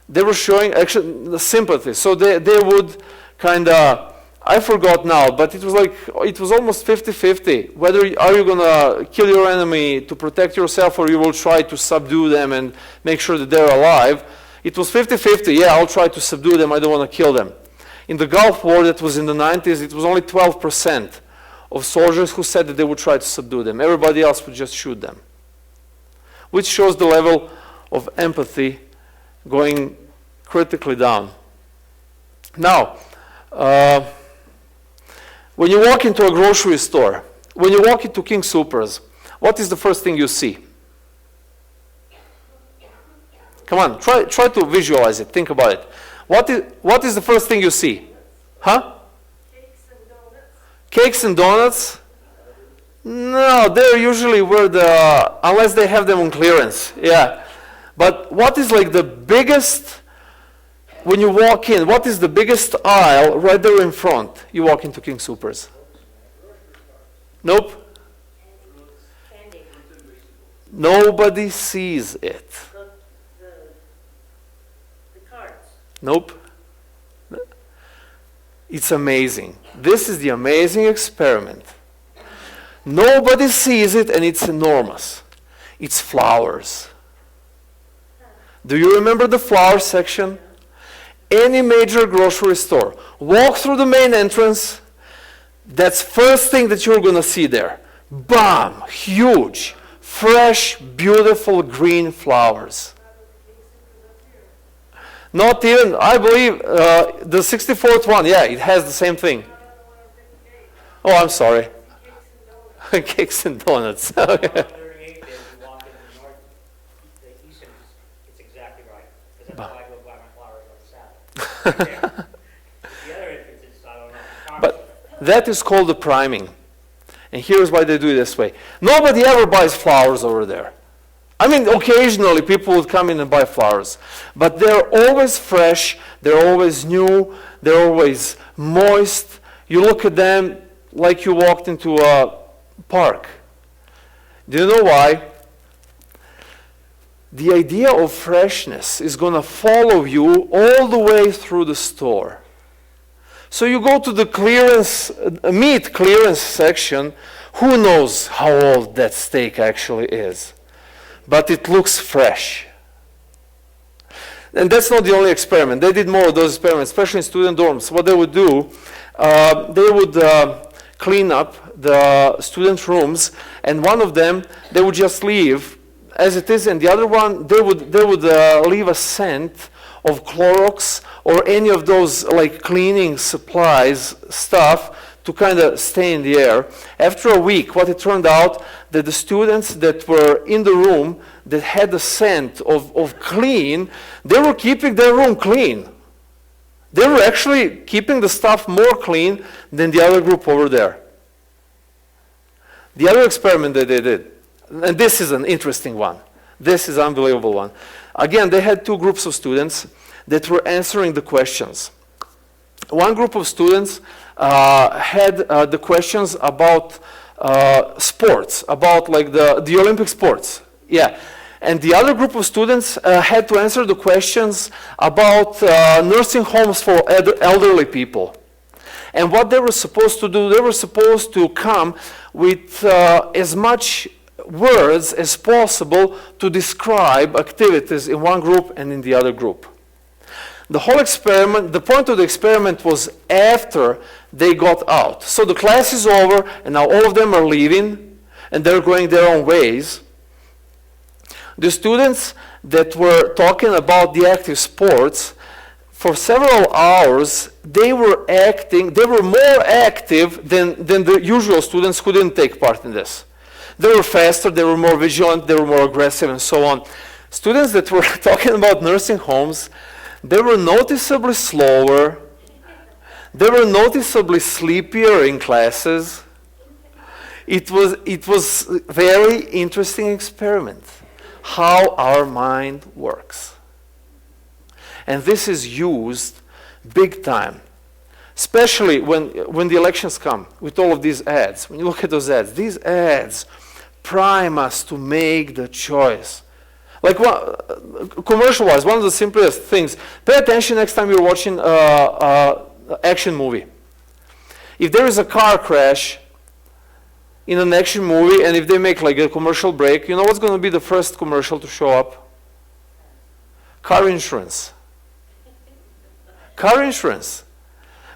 They were showing actually the sympathy. So they would kind of, I forgot now, but it was almost 50-50. Whether are you going to kill your enemy to protect yourself, or you will try to subdue them and make sure that they're alive. It was 50-50. Yeah, I'll try to subdue them. I don't want to kill them. In the Gulf War, that was in the 90s, it was only 12% of soldiers who said that they would try to subdue them. Everybody else would just shoot them. Which shows the level of empathy going critically down. Now, when you walk into a grocery store, when you walk into King Soopers, what is the first thing you see? Come on, try to visualize it. Think about it. What is the first thing you see? Huh? Cakes and donuts. Cakes and donuts? No, they're usually where unless they have them on clearance. Yeah. But what is like the biggest, when you walk in, what is the biggest aisle right there in front? You walk into King Soopers. Nope. Candy. Nobody sees it. The carts. Nope. It's amazing. This is the amazing experiment. Nobody sees it, and it's enormous. It's flowers. Do you remember the flower section? Any major grocery store. Walk through the main entrance. That's first thing that you're going to see there. Bam! Huge, fresh, beautiful green flowers. Not even, I believe, the 64th one, yeah, it has the same thing. Oh, I'm sorry. Cakes and donuts. But that is called the priming. And here's why they do it this way. Nobody ever buys flowers over there. I mean, occasionally people would come in and buy flowers. But they're always fresh, they're always new, they're always moist. You look at them like you walked into a park. Do you know why? The idea of freshness is going to follow you all the way through the store. So you go to the meat clearance section. Who knows how old that steak actually is? But it looks fresh. And that's not the only experiment. They did more of those experiments, especially in student dorms. What they would do, they would clean up the student rooms, and one of them they would just leave as it is, and the other one they would leave a scent of Clorox or any of those like cleaning supplies stuff to kind of stay in the air. After a week, what it turned out that the students that were in the room that had the scent of clean, they were keeping their room clean. They were actually keeping the stuff more clean than the other group over there. The other experiment that they did, and this is an interesting one. This is an unbelievable one. Again, they had two groups of students that were answering the questions. One group of students had the questions about sports, about like the Olympic sports. Yeah. And the other group of students had to answer the questions about nursing homes for elderly people. And what they were supposed to do, they were supposed to come with as much words as possible to describe activities in one group and in the other group. The whole experiment, the point of the experiment was after they got out. So the class is over, and now all of them are leaving, and they're going their own ways. The students that were talking about the active sports, for several hours, they were more active than the usual students who didn't take part in this. They were faster, they were more vigilant, they were more aggressive, and so on. Students that were talking about nursing homes, they were noticeably slower, they were noticeably sleepier in classes. It was a very interesting experiment, how our mind works. And this is used big time, especially when the elections come with all of these ads. When you look at those ads, these ads prime us to make the choice. Like commercial-wise, one of the simplest things, pay attention next time you're watching an action movie. If there is a car crash in an action movie, and if they make like a commercial break, you know what's going to be the first commercial to show up? Car insurance. Car insurance.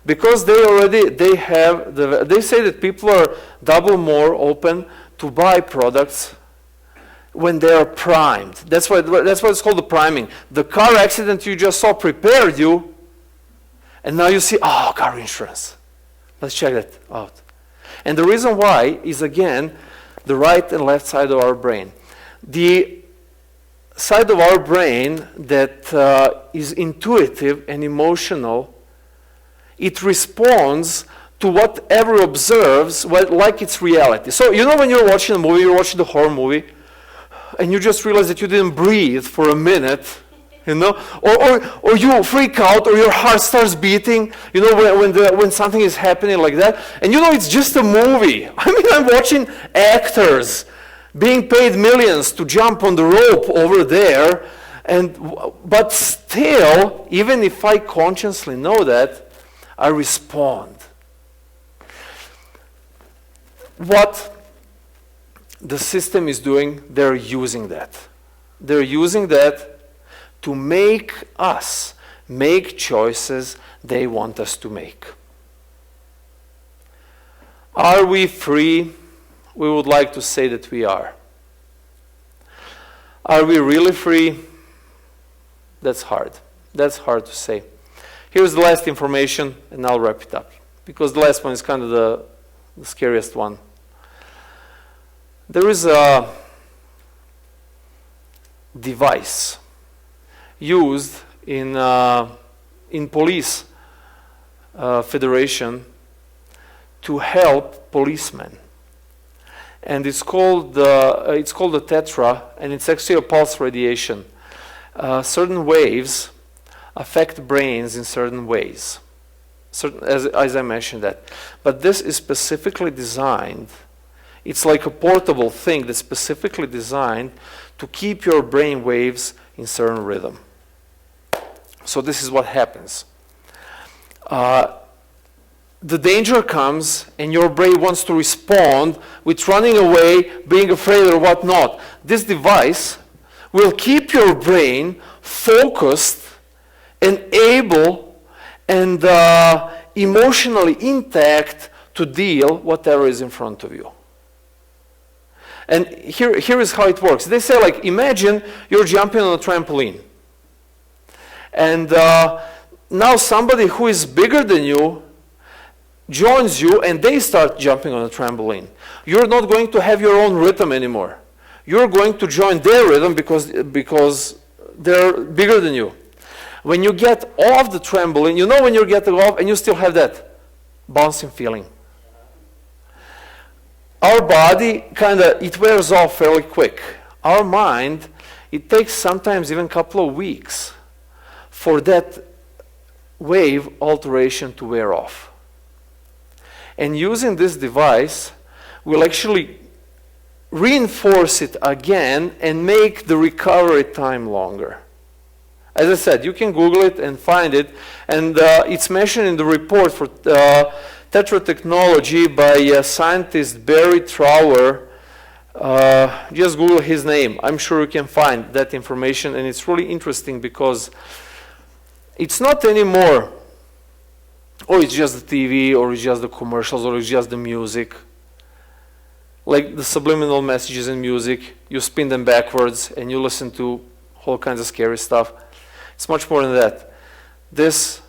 Because they say that people are double more open to buy products when they are primed. That's why it's called the priming. The car accident you just saw prepared you, and now you see, oh, car insurance. Let's check that out. And the reason why is, again, the right and left side of our brain. The side of our brain that is intuitive and emotional, it responds to whatever observes like it's reality. So you know when you're watching a movie, you're watching the horror movie, and you just realize that you didn't breathe for a minute, you know, or you freak out, or your heart starts beating, you know, when something is happening like that, and you know it's just a movie. I mean, I'm watching actors being paid millions to jump on the rope over there, but still, even if I consciously know that, I respond. What the system is doing, they're using that. They're using that to make us make choices they want us to make. Are we free? We would like to say that we are. Are we really free? That's hard. That's hard to say. Here's the last information, and I'll wrap it up, because the last one is kind of the scariest one. There is a device used in police federation to help policemen, and it's called the Tetra, and it's actually a pulse radiation. Certain waves affect brains in certain ways, as I mentioned that. But this is specifically designed. It's like a portable thing that's specifically designed to keep your brain waves in certain rhythm. So this is what happens. The danger comes and your brain wants to respond with running away, being afraid or whatnot. This device will keep your brain focused and able and emotionally intact to deal whatever is in front of you. And here is how it works. They say, like, imagine you're jumping on a trampoline. And now somebody who is bigger than you joins you and they start jumping on a trampoline. You're not going to have your own rhythm anymore. You're going to join their rhythm because they're bigger than you. When you get off the trampoline, you know when you're getting off and you still have that bouncing feeling. Our body it wears off fairly quick. Our mind, it takes sometimes even a couple of weeks for that wave alteration to wear off. And using this device will actually reinforce it again and make the recovery time longer. As I said, you can Google it and find it, and it's mentioned in the report for Tetra technology by scientist Barry Trower. Just Google his name. I'm sure you can find that information, and it's really interesting because it's not anymore, it's just the TV, or it's just the commercials, or it's just the music. like the subliminal messages in music. You spin them backwards and you listen to all kinds of scary stuff. It's much more than that. This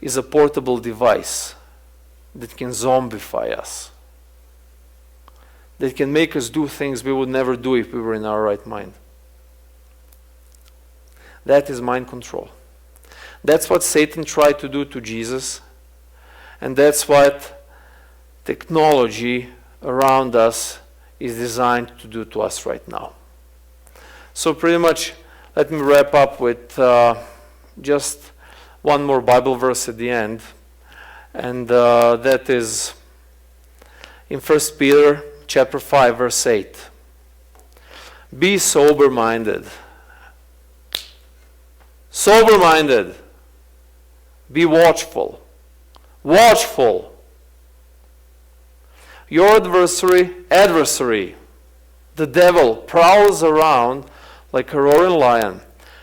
is a portable device that can zombify us, that can make us do things we would never do if we were in our right mind. That is mind control. That's what Satan tried to do to Jesus, and that's what technology around us is designed to do to us right now. So pretty much, let me wrap up with just one more Bible verse at the end, and that is in 1 Peter chapter 5, verse 8. Be sober-minded. Sober-minded. Be watchful. Watchful. Your adversary, the devil, prowls around like a roaring lion,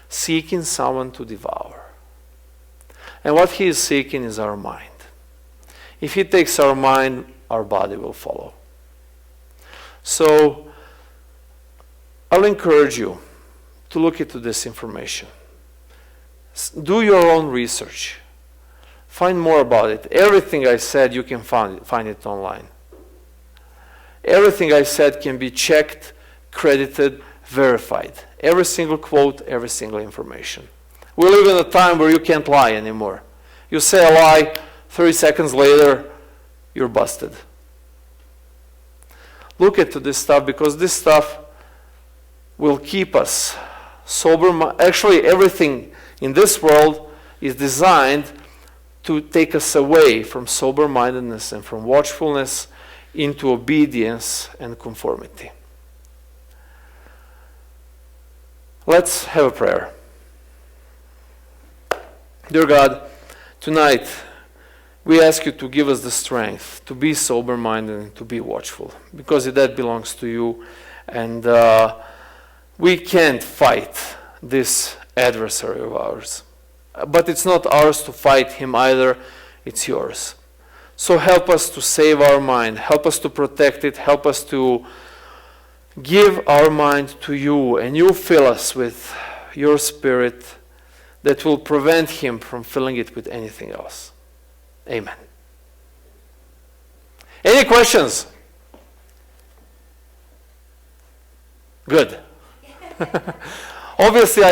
seeking someone to devour. And what he is seeking is our mind. If he takes our mind, our body will follow. So, I'll encourage you to look into this information. Do your own research. Find more about it. Everything I said, you can find it online. Everything I said can be checked, credited, verified. Every single quote, every single information. We live in a time where you can't lie anymore. You say a lie, 30 seconds later, you're busted. Look into this stuff, because this stuff will keep us sober. Actually, everything in this world is designed to take us away from sober-mindedness and from watchfulness into obedience and conformity. Let's have a prayer. Dear God, tonight we ask you to give us the strength to be sober-minded and to be watchful, because that belongs to you, and we can't fight this adversary of ours. But it's not ours to fight him either, it's yours. So help us to save our mind, help us to protect it, help us to give our mind to you, and you fill us with your Spirit that will prevent him from filling it with anything else. Amen. Any questions? Good. Obviously,